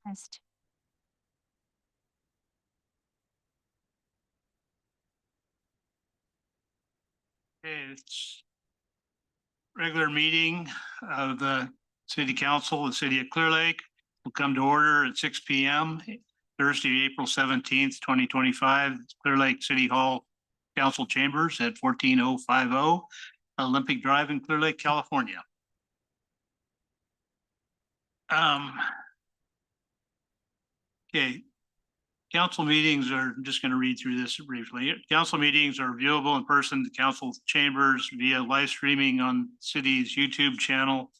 Missed. Okay, it's regular meeting of the City Council, the City of Clear Lake will come to order at 6 p.m. Thursday, April 17th, 2025, Clear Lake City Hall Council Chambers at 14050 Olympic Drive in Clear Lake, California. Okay, council meetings are, I'm just going to read through this briefly. Council meetings are viewable in person, the council chambers via live streaming on city's YouTube channel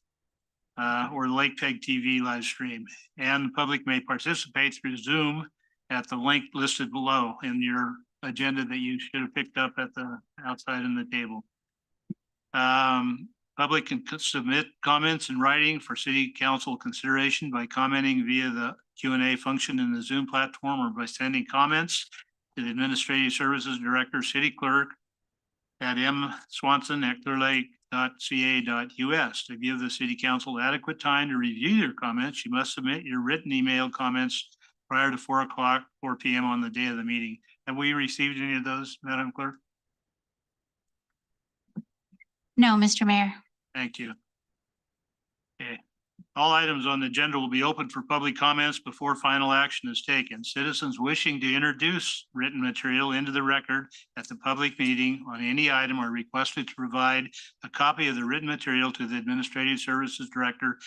or the Lake Peg TV live stream. And the public may participate through Zoom at the link listed below in your agenda that you should have picked up at the outside in the table. Public can submit comments in writing for city council consideration by commenting via the Q&A function in the Zoom platform or by sending comments to the Administrative Services Director, City Clerk at mswanson@clearlake.ca.us. To give the City Council adequate time to review your comments, you must submit your written email comments prior to 4 p.m. on the day of the meeting. Have we received any of those, Madam Clerk? No, Mr. Mayor. Thank you. Okay. All items on the agenda will be open for public comments before final action is taken. Citizens wishing to introduce written material into the record at the public meeting on any item are requested to provide a copy of the written material to the Administrative Services Director,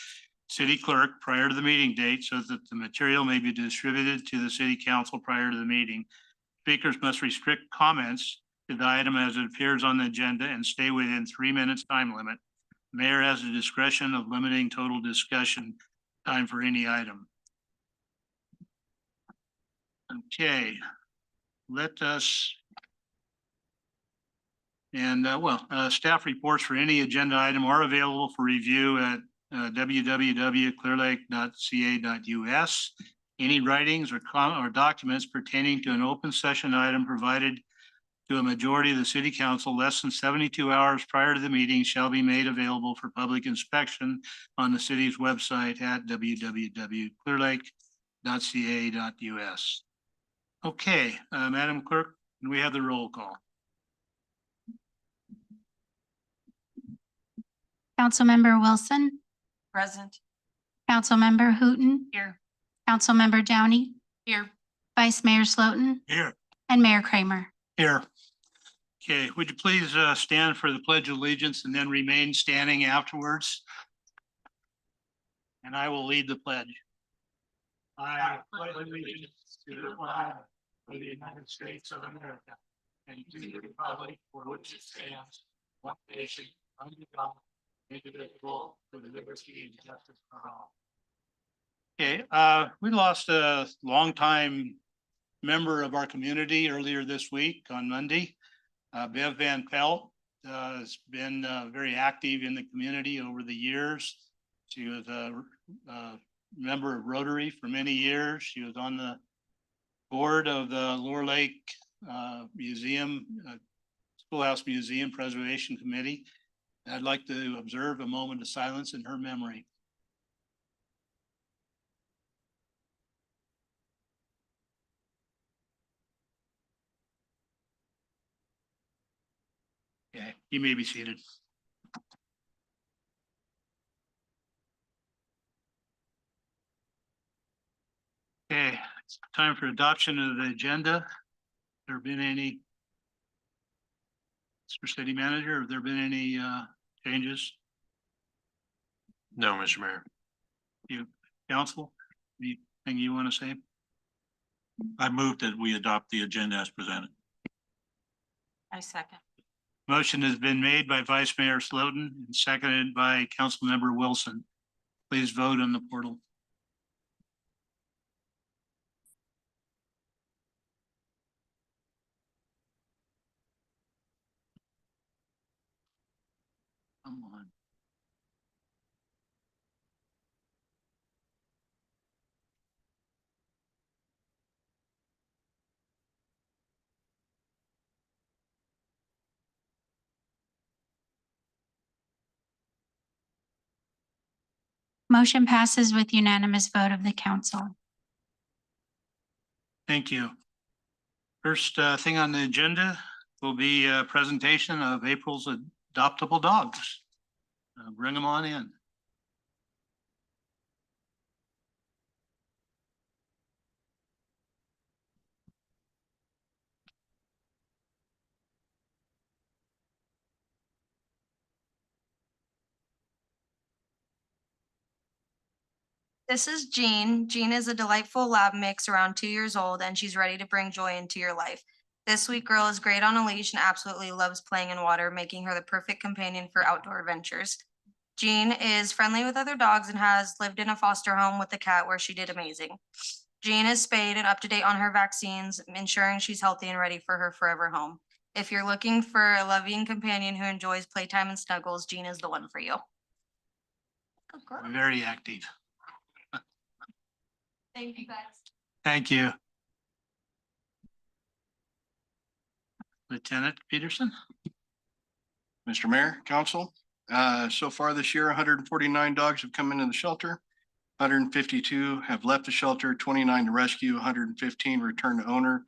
City Clerk, prior to the meeting date so that the material may be distributed to the City Council prior to the meeting. Speakers must restrict comments to the item as it appears on the agenda and stay within 3 minutes time limit. Mayor has the discretion of limiting total discussion time for any item. Okay, let us, and staff reports for any agenda item are available for review at www.clearlake.ca.us. Any writings or documents pertaining to an open session item provided to a majority of the City Council less than 72 hours prior to the meeting shall be made available for public inspection on the city's website at www.clearlake.ca.us. Okay, Madam Clerk, can we have the roll call? Councilmember Wilson. Present. Councilmember Hooton. Here. Councilmember Downey. Here. Vice Mayor Slotin. Here. And Mayor Kramer. Here. Okay, would you please stand for the Pledge of Allegiance and then remain standing afterwards? And I will lead the pledge. I pledge allegiance to the flag of the United States of America and to the republic for which it stands, one nation, under God, indivisible, with liberty and justice for all. Okay, we lost a longtime member of our community earlier this week on Monday. Bev Van Pelt has been very active in the community over the years. She was a member of Rotary for many years. She was on the board of the Lower Lake Museum, Schoolhouse Museum Preservation Committee. I'd like to observe a moment of silence in her memory. Okay, you may be seated. Okay, it's time for adoption of the agenda. There been any, Mr. City Manager, have there been any changes? No, Mr. Mayor. You, Council, anything you want to say? I move that we adopt the agenda as presented. I second. Motion has been made by Vice Mayor Slotin and seconded by Councilmember Wilson. Please vote on the portal. Come on. Motion passes with unanimous vote of the council. Thank you. First thing on the agenda will be a presentation of April's adoptable dogs. Bring them on in. This is Jean. Jean is a delightful lab mix around 2 years old, and she's ready to bring joy into your life. This sweet girl is great on a leash and absolutely loves playing in water, making her the perfect companion for outdoor adventures. Jean is friendly with other dogs and has lived in a foster home with a cat where she did amazing. Jean is spayed and up to date on her vaccines, ensuring she's healthy and ready for her forever home. If you're looking for a loving companion who enjoys playtime and snuggles, Jean is the one for you. Good girl. Very active. Thank you, guys. Thank you. Lieutenant Peterson? Mr. Mayor, Council, so far this year, 149 dogs have come into the shelter. 152 have left the shelter, 29 to rescue, 115 returned to owner,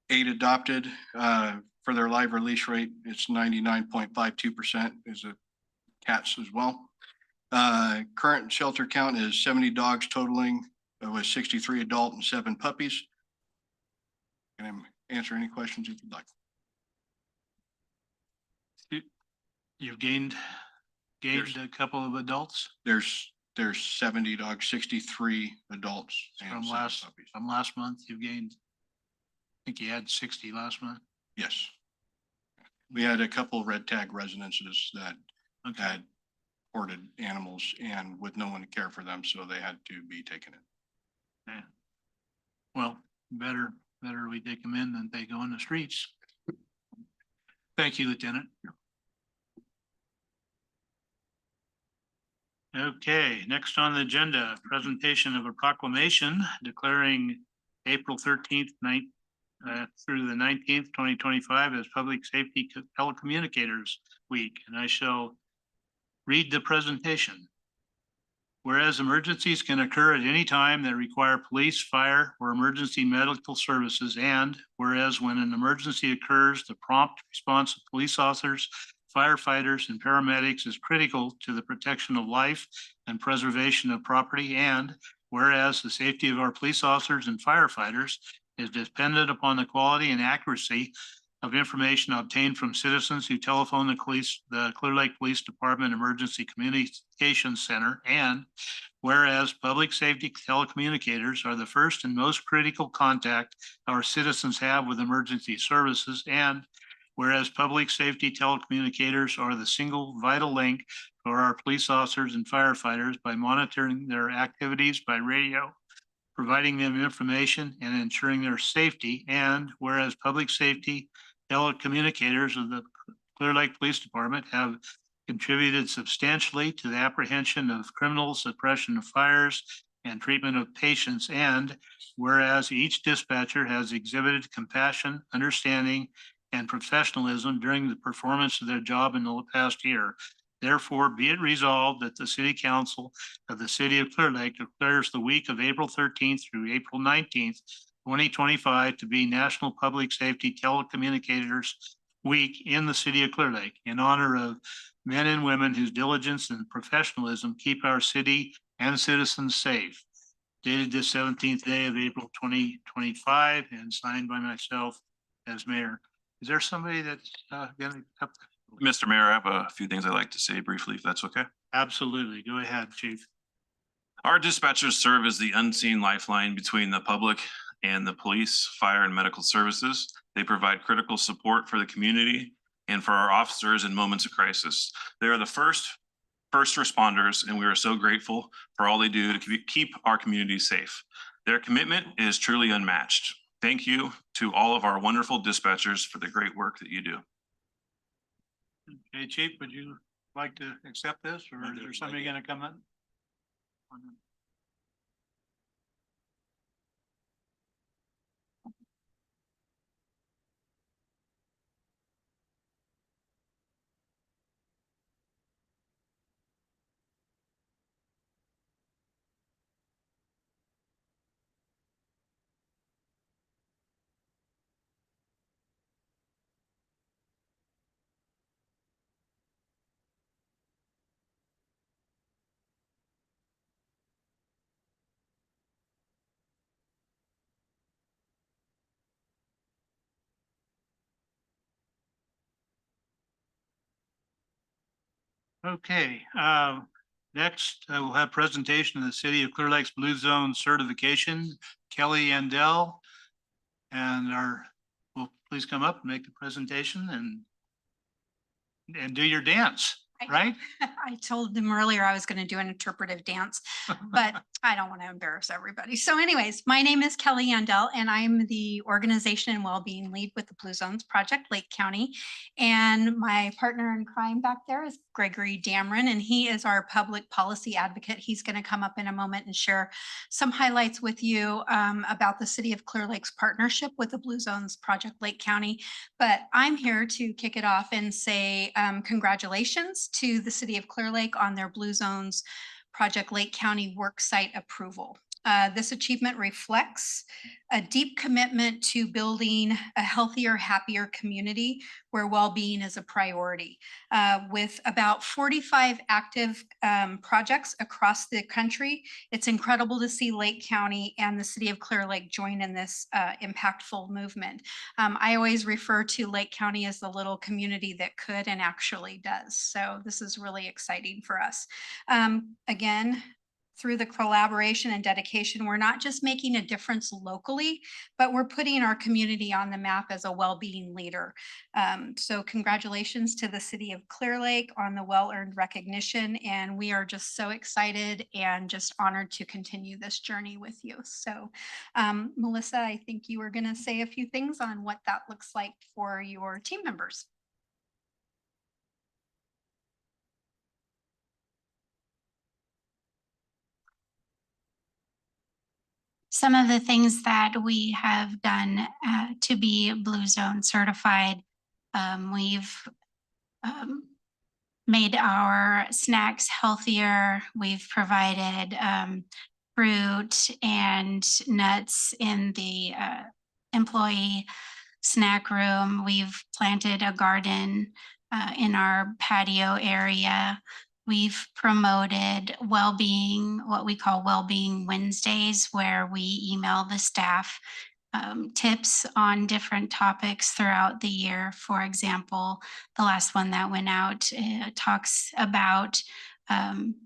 8 adopted. For their live release rate, it's 99.52% is a cats as well. Current shelter count is 70 dogs totaling with 63 adult and 7 puppies. Can I answer any questions if you'd like? You've gained a couple of adults There's 70 dogs, 63 adults. and from 7 puppies. last month. You've gained, I think you had 60 last month. Yes. We had a couple red tag residences that Okay. had hoarded animals and with no one to care for them, so they had to be taken in. Yeah. Well, better we take them in than they go in the streets. Thank you, Lieutenant. Okay, next on the agenda, presentation of a proclamation declaring April 13th, through the 19th, 2025 as Public Safety Telecommunicators Week, and I shall read the presentation. Whereas emergencies can occur at any time that require police, fire, or emergency medical services, and whereas when an emergency occurs, the prompt response of police officers, firefighters, and paramedics is critical to the protection of life and preservation of property, and whereas the safety of our police officers and firefighters is dependent upon the quality and accuracy of information obtained from citizens who telephone the Clear Lake Police Department Emergency Communications Center, and whereas public safety telecommunicators are the first and most critical contact our citizens have with emergency services, and whereas public safety telecommunicators are the single vital link for our police officers and firefighters by monitoring their activities by radio, providing them information and ensuring their safety, and whereas public safety telecommunicators of the Clear Lake Police Department have contributed substantially to the apprehension of criminals, suppression of fires, and treatment of patients, and whereas each dispatcher has exhibited compassion, understanding, and professionalism during the performance of their job in the past year. Therefore, be it resolved that the City Council of the City of Clear Lake declares the week of April 13th through April 19th, 2025 to be National Public Safety Telecommunicators Week in the City of Clear Lake in honor of men and women whose diligence and professionalism keep our city and citizens safe. Dated this 17th day of April 2025 and signed by myself as mayor. Is there somebody that's gonna? Mr. Mayor, I have a few things I'd like to say briefly, if that's okay. Absolutely. Go ahead, Chief. Our dispatchers serve as the unseen lifeline between the public and the police, fire, and medical services. They provide critical support for the community and for our officers in moments of crisis. They are the first responders, and we are so grateful for all they do to keep our community safe. Their commitment is truly unmatched. Thank you to all of our wonderful dispatchers for the great work that you do. Okay, Chief, would you like to accept this, or is there somebody gonna come in? Okay, next, we'll have presentation of the City of Clear Lake's Blue Zone certification, Kelly Andell. And will please come up and make the presentation and do your dance, right? I told them earlier I was going to do an interpretive dance, but I don't want to embarrass everybody. So anyways, my name is Kelly Andell and I'm the Organization and Wellbeing Lead with the Blue Zones Project, Lake County. And my partner in crime back there is Gregory Damron, and he is our public policy advocate. He's going to come up in a moment and share some highlights with you about the City of Clear Lake's partnership with the Blue Zones Project, Lake County. But I'm here to kick it off and say congratulations to the City of Clear Lake on their Blue Zones Project Lake County worksite approval. This achievement reflects a deep commitment to building a healthier, happier community where well-being is a priority. With about 45 active projects across the country, it's incredible to see Lake County and the City of Clear Lake join in this impactful movement. I always refer to Lake County as the little community that could and actually does. So this is really exciting for us. Again, through the collaboration and dedication, we're not just making a difference locally, but we're putting our community on the map as a well-being leader. So congratulations to the City of Clear Lake on the well-earned recognition. And we are just so excited and just honored to continue this journey with you. So Melissa, I think you were going to say a few things on what that looks like for your team members. Some of the things that we have done to be Blue Zone certified, we've made our snacks healthier. We've provided fruit and nuts in the employee snack room. We've planted a garden in our patio area. We've promoted well-being, what we call Well-Being Wednesdays, where we email the staff tips on different topics throughout the year. For example, the last one that went out talks about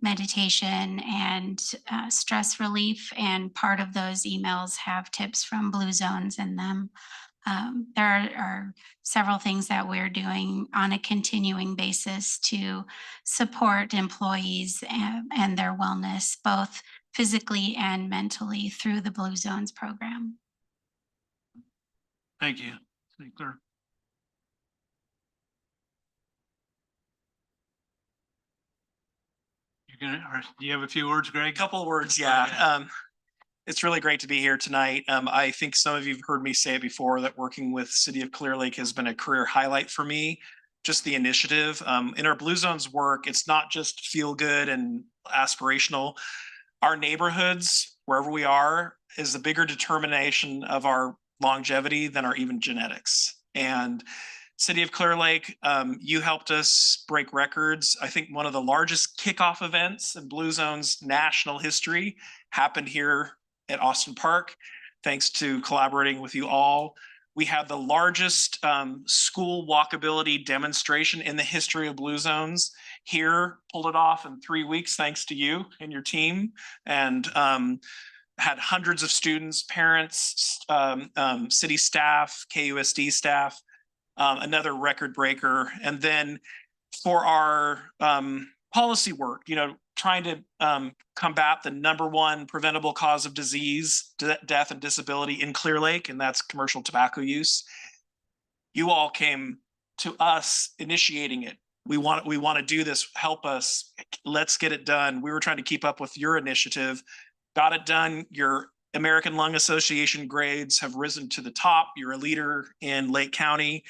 meditation and stress relief, and part of those emails have tips from Blue Zones in them. There are several things that we're doing on a continuing basis to support employees and their wellness, both physically and mentally, through the Blue Zones program. Thank you, City Clerk. Do you have a few words, Greg? Couple of words, yeah. It's really great to be here tonight. I think some of you have heard me say it before that working with City of Clear Lake has been a career highlight for me. Just the initiative. In our Blue Zones work, it's not just feel good and aspirational. Our neighborhoods, wherever we are, is a bigger determination of our longevity than our even genetics. And City of Clear Lake, you helped us break records. I think one of the largest kickoff events in Blue Zones national history happened here at Austin Park. Thanks to collaborating with you all. We had the largest school walkability demonstration in the history of Blue Zones here, pulled it off in 3 weeks, thanks to you and your team. And had hundreds of students, parents, city staff, KUSD staff, another record breaker. And then for our policy work, trying to combat the #1 preventable cause of disease, death and disability in Clear Lake, and that's commercial tobacco use. You all came to us initiating it. We want to do this, help us, let's get it done. We were trying to keep up with your initiative, got it done. Your American Lung Association grades have risen to the top. You're a leader in Lake County.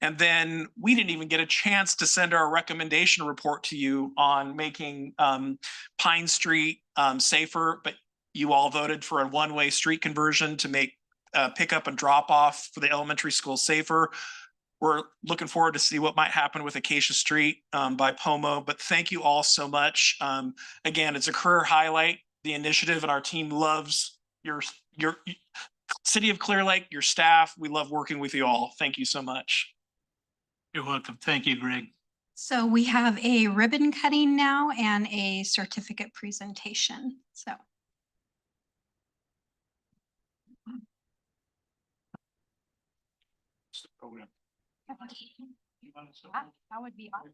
And then we didn't even get a chance to send our recommendation report to you on making Pine Street safer, but you all voted for a one-way street conversion to make pickup and drop off for the elementary school safer. We're looking forward to see what might happen with Acacia Street by Pomo, but thank you all so much. Again, it's a career highlight, the initiative, and our team loves your City of Clear Lake, your staff. We love working with you all. Thank you so much. You're welcome. Thank you, Greg. So we have a ribbon cutting now and a certificate presentation. So It's the program. You want to- that would be awesome.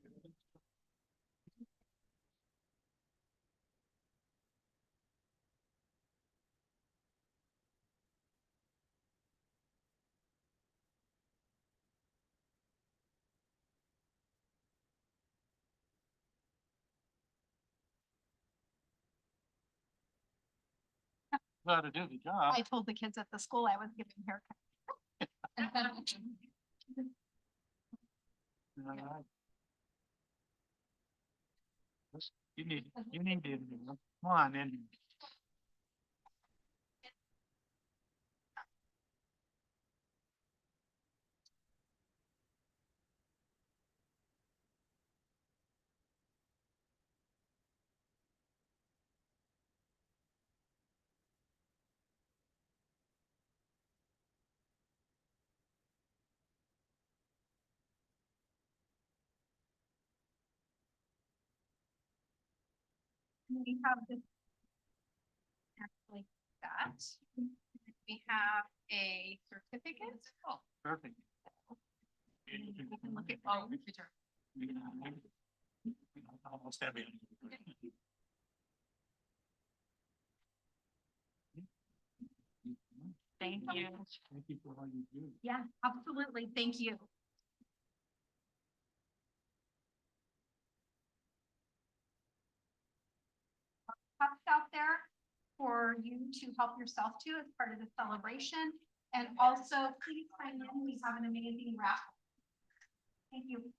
How to do the job. I told the kids at the school I was giving a haircut. All right. You need to, come on in. We have this. Actually, that. We have a certificate. Oh, Perfect. we can look at. Oh, Almost every. Thank you. Thank you for all you do. yeah, absolutely. Thank you. Cups out there for you to help yourself to as part of the celebration. And also, please sign in. We have an amazing raffle. Thank you.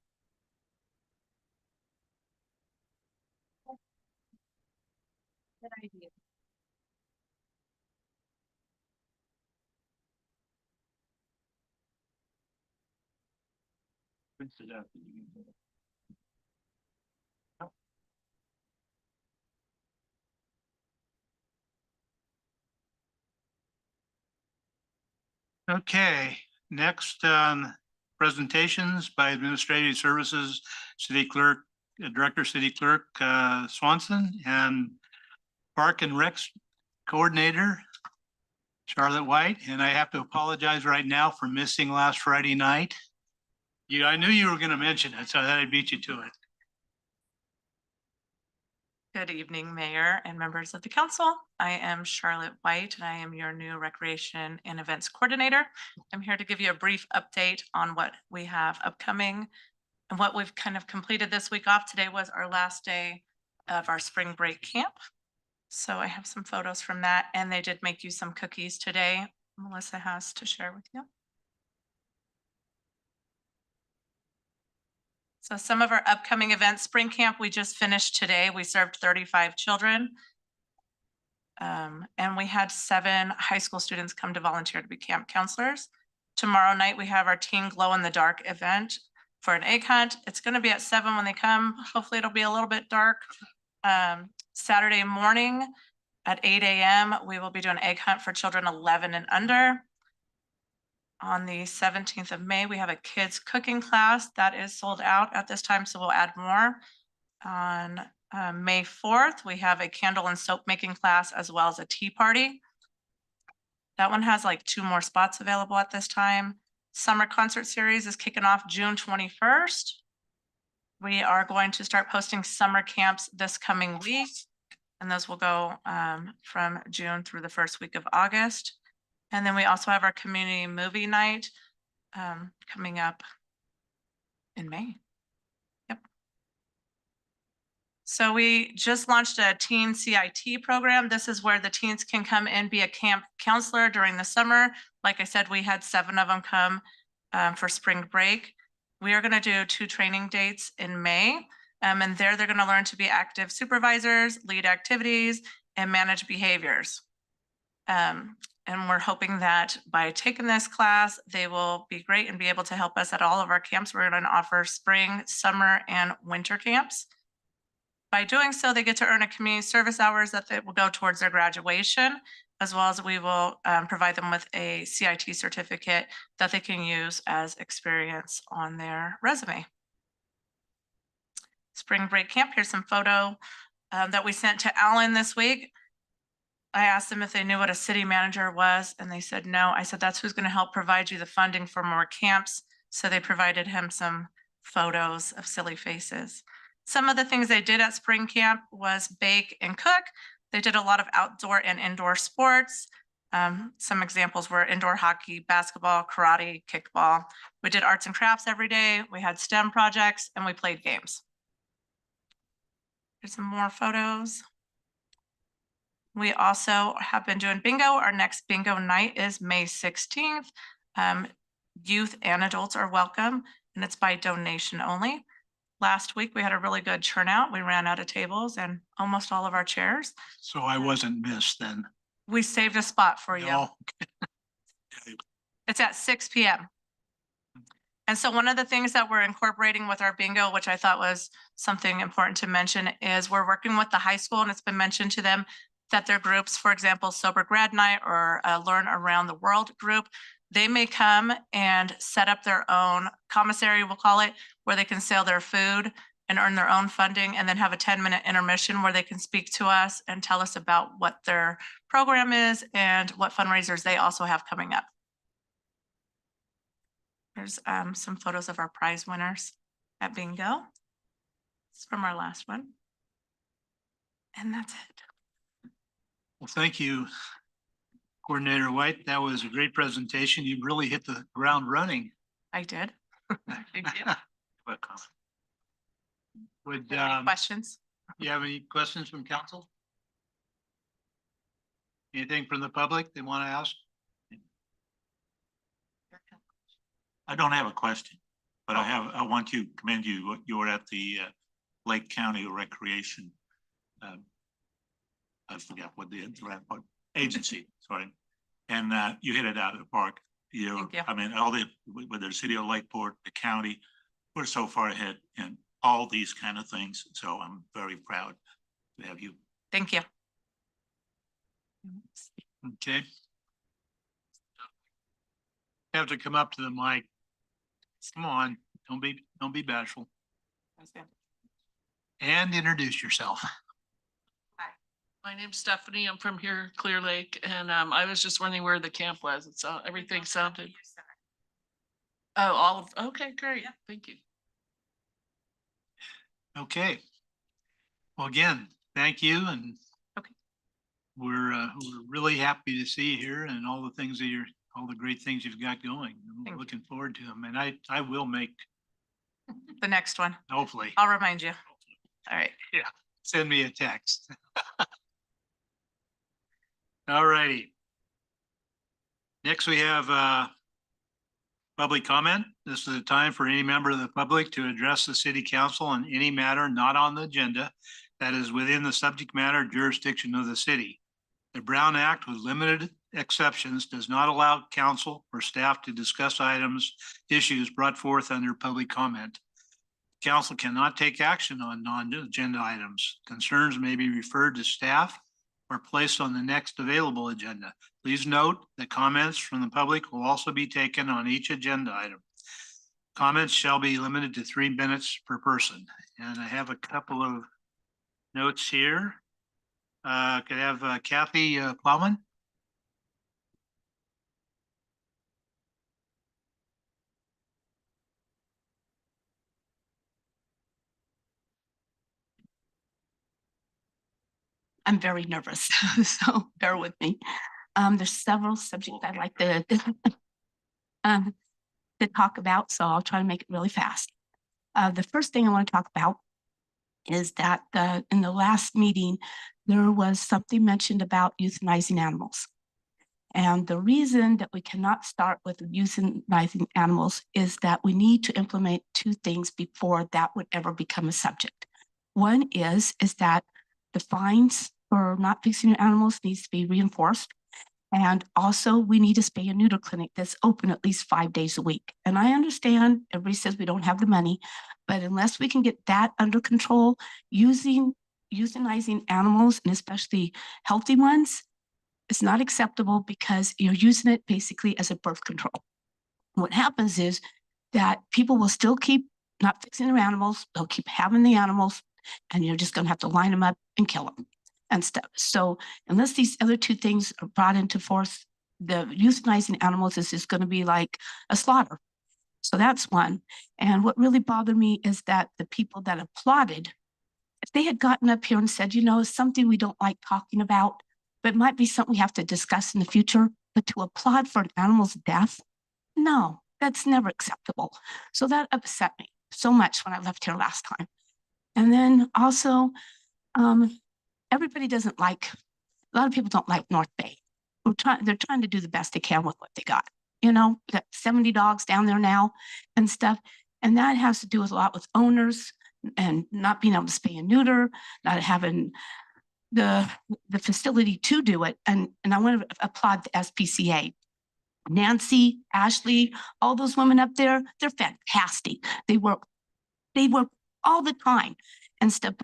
Good idea. Rinse it out. Okay, next, presentations by Administrative Services, City Clerk, Director, City Clerk, Swanson, and Park and Recs Coordinator, Charlotte White, and I have to apologize right now for missing last Friday night. I knew you were gonna mention it, so I thought I'd beat you to it. Good evening, Mayor and members of the council. I am Charlotte White, and I am your new Recreation and Events Coordinator. I'm here to give you a brief update on what we have upcoming and what we've kind of completed this week off. Today was our last day of our spring break camp. So I have some photos from that, and they did make you some cookies today. Melissa has to share with you. So some of our upcoming events, spring camp, we just finished today. We served 35 children. And we had 7 high school students come to volunteer to be camp counselors. Tomorrow night, we have our teen glow in the dark event for an egg hunt. It's gonna be at 7 when they come. Hopefully it'll be a little bit dark. Saturday morning at 8 a.m., we will be doing egg hunt for children 11 and under. On the 17th of May, we have a kids cooking class that is sold out at this time, so we'll add more. On May 4th, we have a candle and soap making class as well as a tea party. That one has like 2 more spots available at this time. Summer concert series is kicking off June 21st. We are going to start posting summer camps this coming week, and those will go from June through the first week of August. And then we also have our community movie night coming up in May. Yep. So we just launched a teen CIT program. This is where the teens can come and be a camp counselor during the summer. Like I said, we had 7 of them come for spring break. We are going to do 2 training dates in May. And there they're going to learn to be active supervisors, lead activities, and manage behaviors. And we're hoping that by taking this class, they will be great and be able to help us at all of our camps. We're going to offer spring, summer, and winter camps. By doing so, they get to earn a community service hours that they will go towards their graduation, as well as we will provide them with a CIT certificate that they can use as experience on their resume. spring break camp. Here's some photo that we sent to Alan this week. I asked them if they knew what a city manager was, and they said no. I said, that's who's going to help provide you the funding for more camps. So they provided him some photos of silly faces. Some of the things they did at spring camp was bake and cook. They did a lot of outdoor and indoor sports. Some examples were indoor hockey, basketball, karate, kickball. We did arts and crafts every day. We had STEM projects and we played games. Here's some more photos. We also have been doing bingo. Our next bingo night is May 16th. Youth and adults are welcome, and it's by donation only. Last week, we had a really good turnout. We ran out of tables and almost all of our chairs. So I wasn't missed then. We saved a spot for you. No. It's at 6 p.m. And so one of the things that we're incorporating with our bingo, which I thought was something important to mention, is we're working with the high school, and it's been mentioned to them that their groups, for example, Sober Grad Night or Learn Around the World group, they may come and set up their own commissary, we'll call it, where they can sell their food and earn their own funding, and then have a 10-minute intermission where they can speak to us and tell us about what their program is and what fundraisers they also have coming up. There's some photos of our prize winners at bingo. It's from our last one. And that's it. Well, thank you, Coordinator White. That was a great presentation. You really hit the ground running. I did. Thank you. Would Any questions? you have any questions from council? Anything from the public they want to ask? I don't have a question, but I want to commend you. You were at the Lake County Recreation. I forgot what the agency, sorry. And you hit it out of the park. Thank you. I mean, all the, whether the city of Lakeport, the county, we're so far ahead in all these kind of things. So I'm very proud to have you. Thank you. Okay. You have to come up to the mic. Come on, don't be bashful. And introduce yourself. My name's Stephanie. I'm from here, Clear Lake, and I was just wondering where the camp was. It's everything sounded. Oh, okay, great. Thank you. Okay. Well, again, thank you, and Okay. we're really happy to see you here and all the things that all the great things you've got going. I'm Thank you. looking forward to them, and I will make, The next one. hopefully, I'll remind you. All right. send me a text. All righty. Next, we have public comment. This is a time for any member of the public to address the city council on any matter not on the agenda that is within the subject matter jurisdiction of the city. The Brown Act, with limited exceptions, does not allow council or staff to discuss issues brought forth under public comment. Council cannot take action on non-agenda items. Concerns may be referred to staff or placed on the next available agenda. Please note that comments from the public will also be taken on each agenda item. Comments shall be limited to 3 minutes per person. And I have a couple of notes here. Could I have Kathy Plowman? I'm very nervous, so bear with me. There's several subjects I'd like to talk about, so I'll try to make it really fast. The first thing I want to talk about is that in the last meeting, there was something mentioned about euthanizing animals. And the reason that we cannot start with euthanizing animals is that we need to implement 2 things before that would ever become a subject. One is that the fines for not fixing your animals needs to be reinforced. And also we need a spay and neuter clinic that's open at least 5 days a week. And I understand everybody says we don't have the money, but unless we can get that under control, euthanizing animals, and especially healthy ones, it's not acceptable because you're using it basically as a birth control. What happens is that people will still keep not fixing their animals. They'll keep having the animals and you're just gonna have to line them up and kill them and stuff. So unless these other two things are brought into force, the euthanizing animals is just gonna be like a slaughter. So that's one. And what really bothered me is that the people that applauded, if they had gotten up here and said, you know, it's something we don't like talking about, but it might be something we have to discuss in the future, but to applaud for an animal's death, no, that's never acceptable. So that upset me so much when I left here last time. And then also, everybody doesn't like, a lot of people don't like North Bay. They're trying to do the best they can with what they got. You know, we got 70 dogs down there now and stuff. And that has to do with a lot with owners and not being able to spay and neuter, not having the facility to do it. And I want to applaud the SPCA. Nancy, Ashley, all those women up there, they're fantastic. They work all the time and stuff.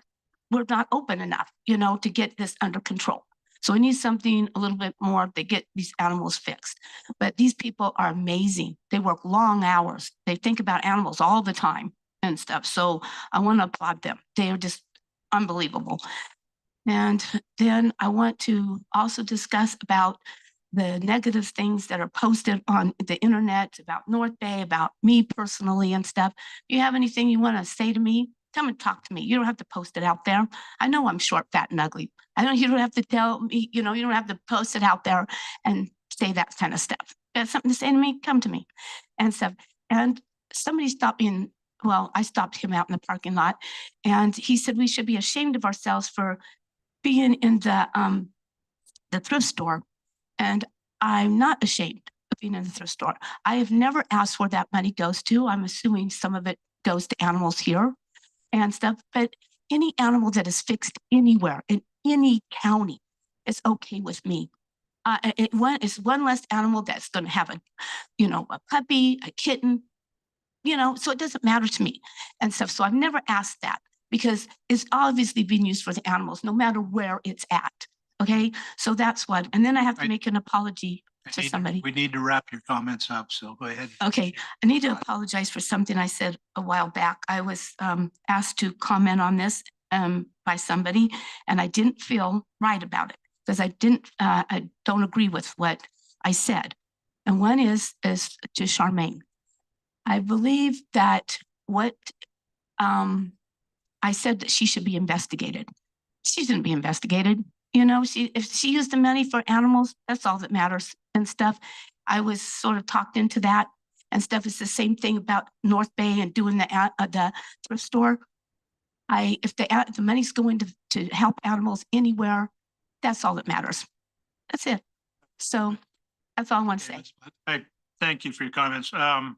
We're not open enough, you know, to get this under control. So we need something a little bit more to get these animals fixed. But these people are amazing. They work long hours. They think about animals all the time and stuff. So I want to applaud them. They are just unbelievable. And then I want to also discuss about the negative things that are posted on the internet about North Bay, about me personally and stuff. If you have anything you want to say to me, come and talk to me. You don't have to post it out there. I know I'm short, fat, and ugly. You don't have to tell me, you know, you don't have to post it out there and say that kind of stuff. If you have something to say to me, come to me and stuff. And somebody stopped me in, well, I stopped him out in the parking lot and he said we should be ashamed of ourselves for being in the thrift store. And I'm not ashamed of being in the thrift store. I have never asked where that money goes to. I'm assuming some of it goes to animals here and stuff, but any animal that is fixed anywhere in any county is okay with me. It's one less animal that's going to have a puppy, a kitten, so it doesn't matter to me and stuff. So I've never asked that because it's obviously being used for the animals, no matter where it's at. Okay, so that's what, and then I have to make an apology to somebody. We need to wrap your comments up, so go ahead. Okay, I need to apologize for something I said a while back. I was asked to comment on this by somebody, and I didn't feel right about it because I don't agree with what I said. And one is to Charmaine. I believe that what I said that she should be investigated. She shouldn't be investigated. If she used the money for animals, that's all that matters and stuff. I was sort of talked into that and stuff. It's the same thing about North Bay and doing the thrift store. If the money's going to help animals anywhere, that's all that matters. That's it. So that's all I want to say. I thank you for your comments. I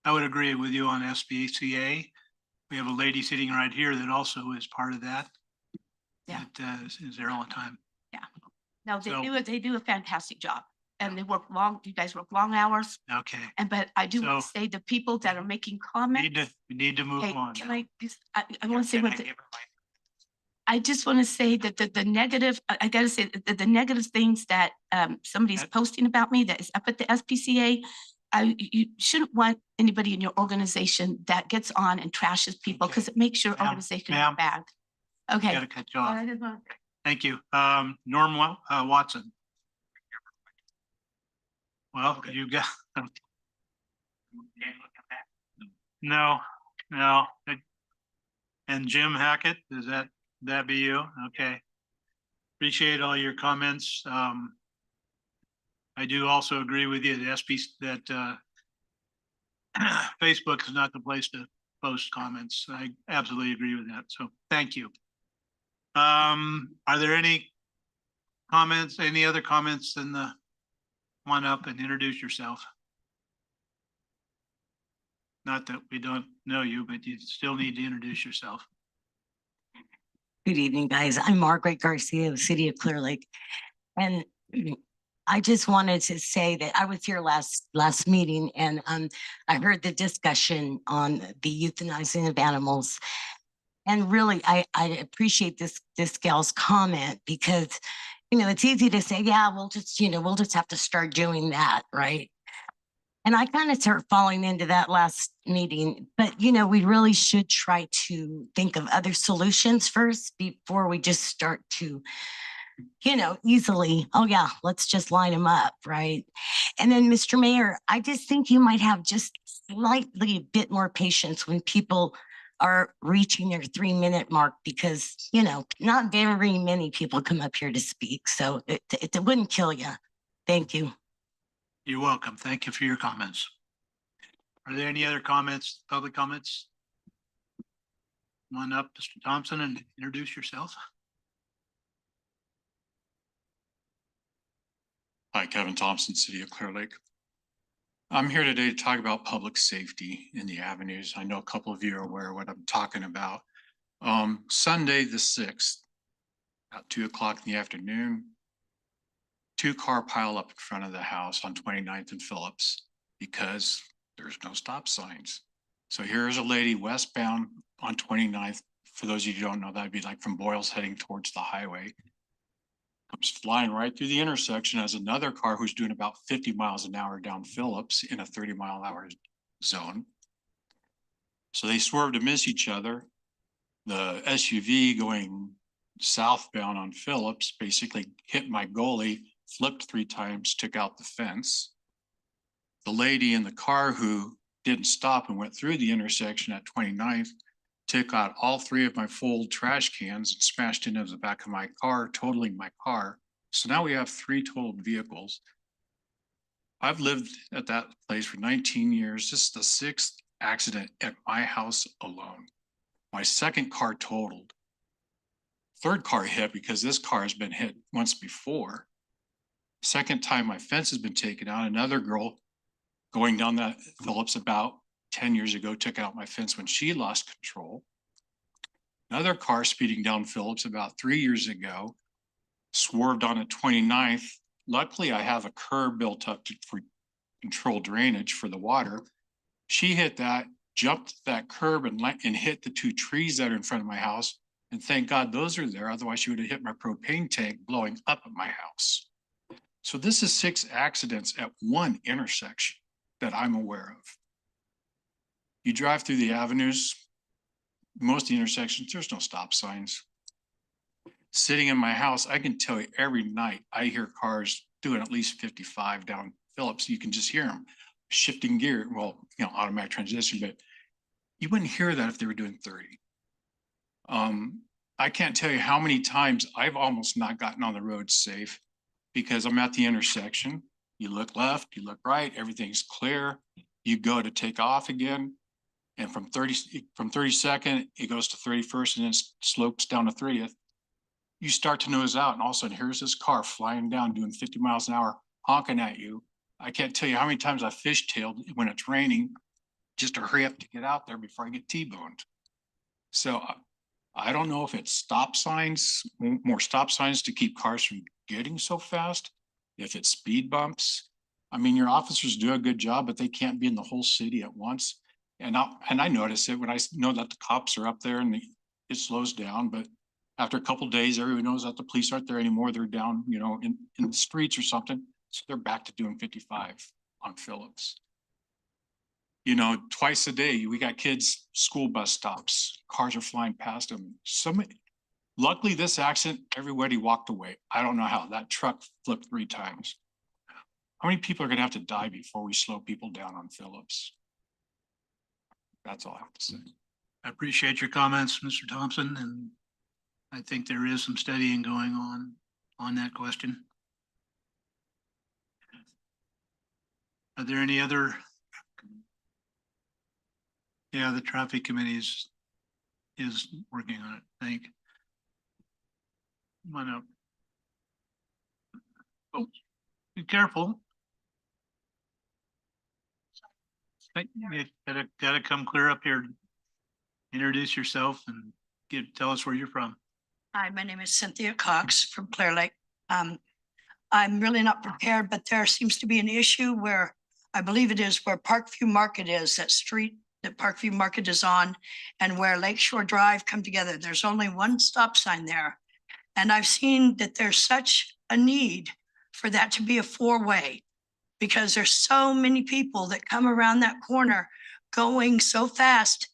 would agree with you on SPCA. We have a lady sitting right here that also is part of that. Yeah. That is there all the time. Yeah. No, So- they do a fantastic job and they work you guys work long hours. Okay. But I do want to So- say the people that are making comments. We need to move Hey, on. can I want to say what I just want to say that the negative, I gotta say that the negative things that somebody's posting about me that is up at the SPCA, you shouldn't want anybody in your organization that gets on and trashes people Okay. because it makes your Ma'am, organization ma'am. look bad. Okay. Gotta cut you off. I just want- Thank you. Norm Watson. Well, you got. No. And Jim Hackett, does that be you? Okay. Appreciate all your comments. I do also agree with you that Facebook is not the place to post comments. I absolutely agree with that. So thank you. Are there any other comments in the, come on up and introduce yourself. Not that we don't know you, but you still need to introduce yourself. Good evening, guys. I'm Margaret Garcia of the City of Clear Lake. And I just wanted to say that I was here last meeting and I heard the discussion on the euthanizing of animals. And really, I appreciate this gal's comment because, it's easy to say, yeah, we'll just have to start doing that, right? And I kind of started falling into that last meeting, but you know, we really should try to think of other solutions first before we just start to, you know, easily, oh yeah, let's just line them up, right? And then, Mr. Mayor, I just think you might have just slightly a bit more patience when people are reaching their 3-minute mark because, you know, not very many people come up here to speak. So it wouldn't kill you. Thank you. You're welcome. Thank you for your comments. Are there any other comments, public comments? Come on up, Mr. Thompson, and introduce yourself. Hi, Kevin Thompson, City of Clear Lake. I'm here today to talk about public safety in the avenues. I know a couple of you are aware of what I'm talking about. Sunday, the 6th, at 2:00 in the afternoon, 2-car pile up in front of the house on 29th and Phillips because there's no stop signs. So here's a lady westbound on 29th. For those of you who don't know, that'd be like from Boyles heading towards the highway. Comes flying right through the intersection as another car who's doing about 50 miles an hour down Phillips in a 30-mile-an-hour zone. So they swerve to miss each other. The SUV going southbound on Phillips basically hit my goalie, flipped 3 times, took out the fence. The lady in the car who didn't stop and went through the intersection at 29th took out all 3 of my full trash cans and smashed into the back of my car, totaling my car. So now we have 3 totaled vehicles. I've lived at that place for 19 years. This is the 6th accident at my house alone. My 2nd car totaled. 3rd car hit because this car has been hit once before. 2nd time my fence has been taken out. Another girl going down that Phillips about 10 years ago took out my fence when she lost control. Another car speeding down Phillips about 3 years ago swerved on a 29th. Luckily, I have a curb built up for control drainage for the water. She hit that, jumped that curb and hit the 2 trees that are in front of my house. And thank God those are there. Otherwise, she would have hit my propane tank blowing up at my house. So this is 6 accidents at one intersection that I'm aware of. You drive through the avenues, most of the intersections, there's no stop signs. Sitting in my house, I can tell you every night I hear cars doing at least 55 down Phillips. You can just hear them shifting gear. Well, you know, automatic transmission, but you wouldn't hear that if they were doing 30. I can't tell you how many times I've almost not gotten on the road safe because I'm at the intersection. You look left, you look right, everything's clear. You go to take off again. And from 32nd, it goes to 31st and then slopes down to 30th. You start to nose out and all of a sudden here's this car flying down doing 50 miles an hour, honking at you. I can't tell you how many times I fishtailed when it's raining just to hurry up to get out there before I get T-boned. So I don't know if it's stop signs, more stop signs to keep cars from getting so fast, if it's speed bumps. I mean, your officers do a good job, but they can't be in the whole city at once. And I notice it when I know that the cops are up there and it slows down, but after a couple of days, everyone knows that the police aren't there anymore. They're down, you know, in the streets or something. So they're back to doing 55 on Phillips. You know, twice a day, we got kids, school bus stops, cars are flying past them. Luckily this accident, everybody walked away. I don't know how. That truck flipped 3 times. How many people are gonna have to die before we slow people down on Phillips? That's all I have to say. I appreciate your comments, Mr. Thompson, and I think there is some studying going on that question. Are there any other? Yeah, the traffic committee is working on it, I think. Come on up. Oh, be careful. You gotta come clear up here. Introduce yourself and tell us where you're from. Hi, my name is Cynthia Cox from Clear Lake. I'm really not prepared, but there seems to be an issue where I believe it is where Parkview Market is, that street that Parkview Market is on, and where Lakeshore Drive come together. There's only one stop sign there. And I've seen that there's such a need for that to be a 4-way. because there's so many people that come around that corner going so fast.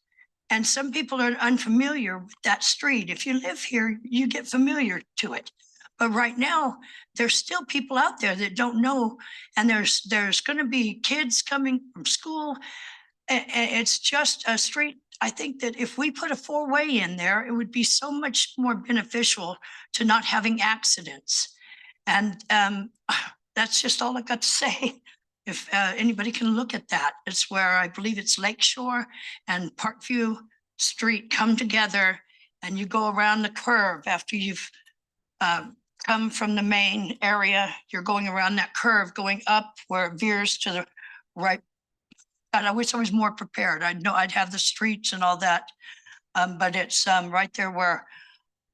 And some people are unfamiliar with that street. If you live here, you get familiar to it. But right now, there's still people out there that don't know. And there's going to be kids coming from school. It's just a street. I think that if we put a four-way in there, it would be so much more beneficial to not having accidents. And that's just all I got to say. If anybody can look at that, it's where I believe it's Lakeshore and Parkview Street come together, and you go around the curve after you've come from the main area. You're going around that curve, going up where it veers to the right. God, I wish I was more prepared. I know I'd have the streets and all that. But it's right there where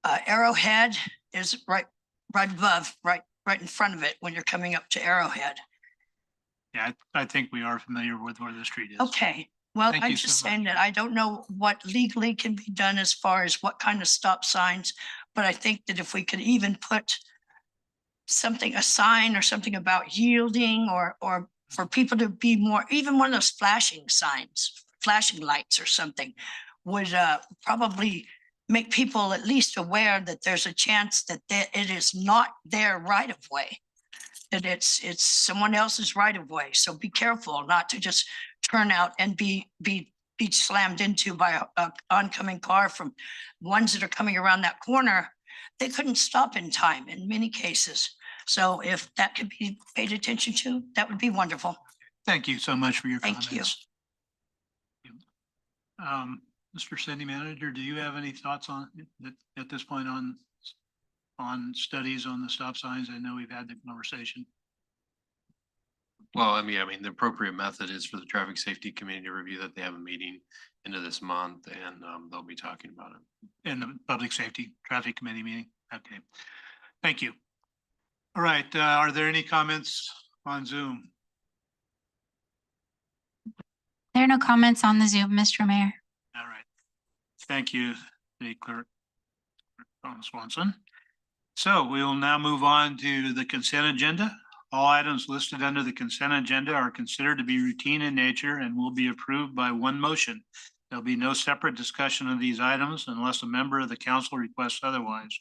Arrowhead is right above, right in front of it when you're coming up to Arrowhead. Yeah, I think we are familiar with where the street is. Okay, well, Thank I'm you just so saying that I don't know what legally can be done as far as what kind of stop signs, but I think that if we could even put something, a sign or something about yielding or for people to be more, even one of those flashing signs, flashing lights or something would probably make people at least aware that there's a chance that it is not their right of way. That it's someone else's right of way. So be careful not to just turn out and be slammed into by a oncoming car from ones that are coming around that corner. They couldn't stop in time in many cases. So if that could be paid attention to, that would be wonderful. Thank you so much for your Thank you. comments. Mr. City Manager, do you have any thoughts on that at this point on studies on the stop signs? I know we've had the conversation. Well, I mean, the appropriate method is for the Traffic Safety Committee to review that. They have a meeting into this month and they'll be talking about it. In the Public Safety Traffic Committee meeting. Okay. Thank you. All right. Are there any comments on Zoom? There are no comments on the Zoom, Mr. Mayor. All right. Thank you, the clerk, Swanson. So we will now move on to the consent agenda. All items listed under the consent agenda are considered to be routine in nature and will be approved by one motion. There'll be no separate discussion of these items unless a member of the council requests otherwise,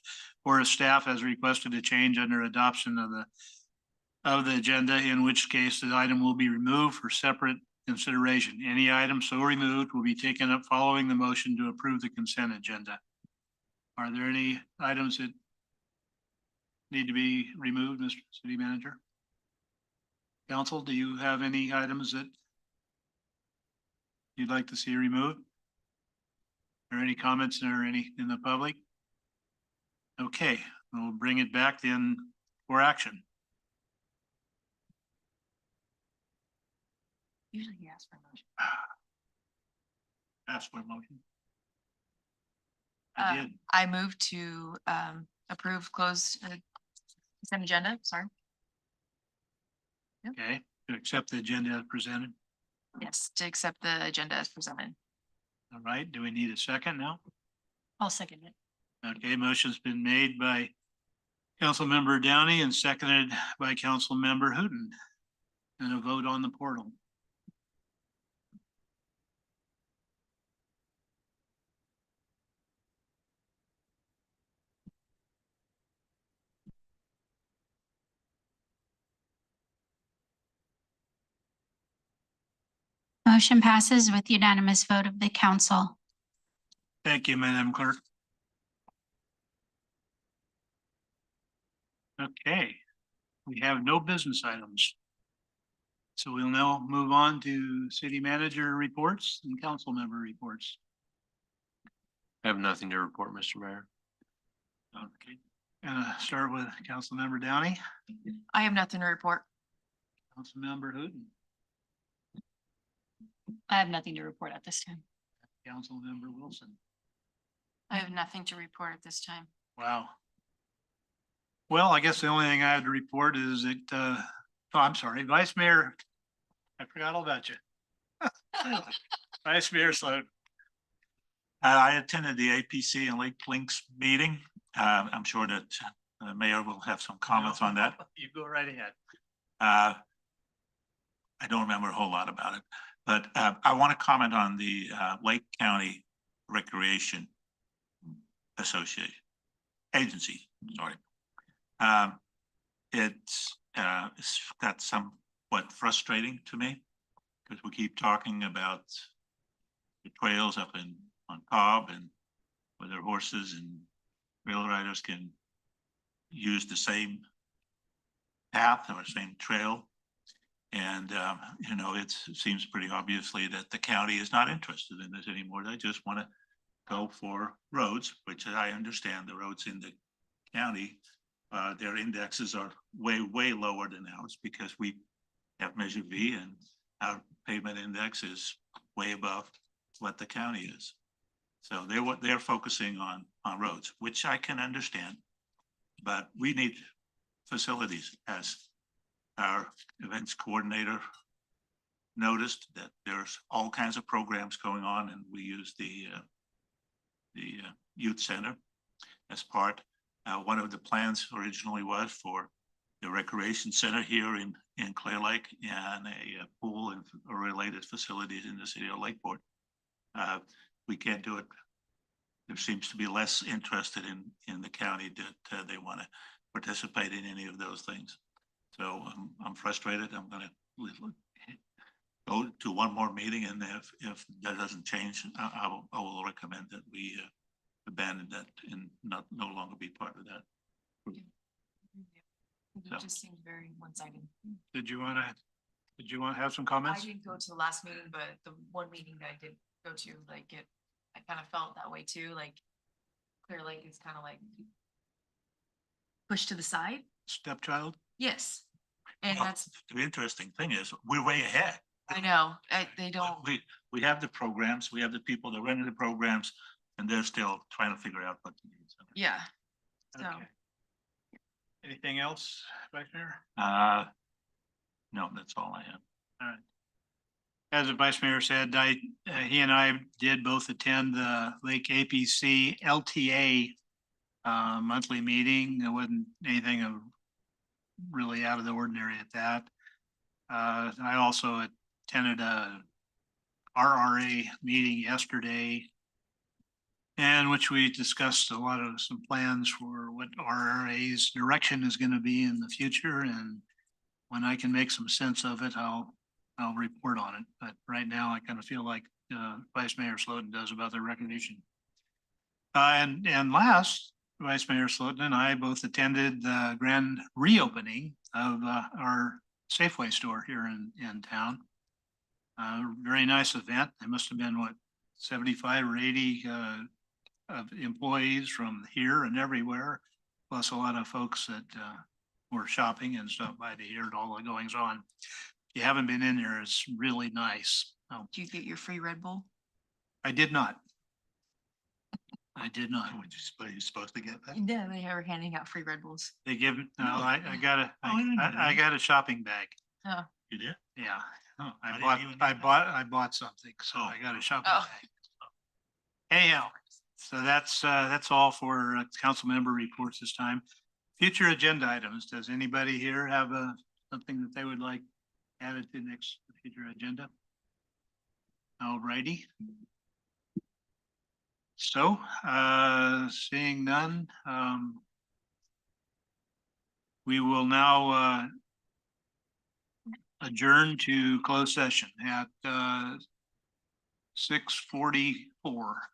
or if staff has requested a change under adoption of the agenda, in which case the item will be removed for separate consideration. Any item so removed will be taken up following the motion to approve the consent agenda. Are there any items that need to be removed, Mr. City Manager? Council, do you have any items that you'd like to see removed? Or any comments or any in the public? Okay, we'll bring it back then for action. Usually he asks for a motion. Ask for a motion. I did. I move to approve closed consent agenda, sorry. Okay, to accept the agenda as presented. Yes, to accept the agenda as presented. All right, do we need a second now? I'll second it. Okay, motion's been made by Councilmember Downey and seconded by Councilmember Hooten. And a vote on the portal. Motion passes with unanimous vote of the council. Thank you, Madam Clerk. Okay, we have no business items. So we'll now move on to city manager reports and council member reports. I have nothing to report, Mr. Mayor. Okay, start with Councilmember Downey, I have nothing to report. Councilmember Hooten, I have nothing to report at this time. Councilmember Wilson. I have nothing to report at this time. Wow. Well, I guess the only thing I had to report is that, oh, I'm sorry, Vice Mayor, I forgot all about you. Vice Mayor Sloan. I attended the APC and Lake Links meeting. I'm sure that the mayor will have some comments on that. You go right ahead. I don't remember a whole lot about it, but I want to comment on the Lake County Recreation Association Agency, sorry. It's got somewhat frustrating to me because we keep talking about the trails up on Cobb and where their horses and rail riders can use the same path or same trail. And, you know, it seems pretty obviously that the county is not interested in this anymore. They just want to go for roads, which I understand the roads in the county, their indexes are way, way lower than ours because we have Measure V and our pavement index is way above what the county is. So they're focusing on roads, which I can understand, but we need facilities. As our events coordinator noticed that there's all kinds of programs going on, and we use the youth center as part. One of the plans originally was for the recreation center here in Clear Lake and a pool and related facilities in the city of Lakeport. We can't do it. There seems to be less interested in the county that they want to participate in any of those things. So I'm frustrated. I'm going to go to one more meeting, and if that doesn't change, I will recommend that we abandon that and no longer be part of that. So. It just seemed very one-sided. Did you want to have some I comments? didn't go to the last meeting, but the one meeting that I did go to, like I kind of felt that way too, like Clear Lake is kind of like pushed to the side. Stepchild? Yes. And Well, that's, the interesting thing is we're way ahead. I know, they don't, We have the programs, we have the people that run the programs, and they're still trying to figure out what to do. yeah. So, Okay. Anything else, Vice Mayor? No, that's all I have. All right. As the Vice Mayor said, he and I did both attend the Lake APC LTA monthly meeting. There wasn't anything really out of the ordinary at that. I also attended a RRA meeting yesterday, in which we discussed a lot of some plans for what RRA's direction is going to be in the future. And when I can make some sense of it, I'll report on it. But right now, I kind of feel like Vice Mayor Slotin does about the recognition. And last, Vice Mayor Slotin and I both attended the grand reopening of our Safeway store here in town. Very nice event. There must have been, what, 75 or 80 of employees from here and everywhere, plus a lot of folks that were shopping and stopped by to hear all the goings on. If you haven't been in there, it's really nice. Oh, do you get your free Red Bull? I did not. I did not. Are you supposed to get that? Yeah, they are handing out free Red Bulls. They give, no, I got I got a shopping bag. Oh, You did? Yeah. Oh, I bought something, so I got a shopping Oh. bag. Anyhow, so that's all for council member reports this time. Future agenda items. Does anybody here have something that they would like added to next future agenda? All righty. So, seeing none, we will now adjourn to closed session at 6:44.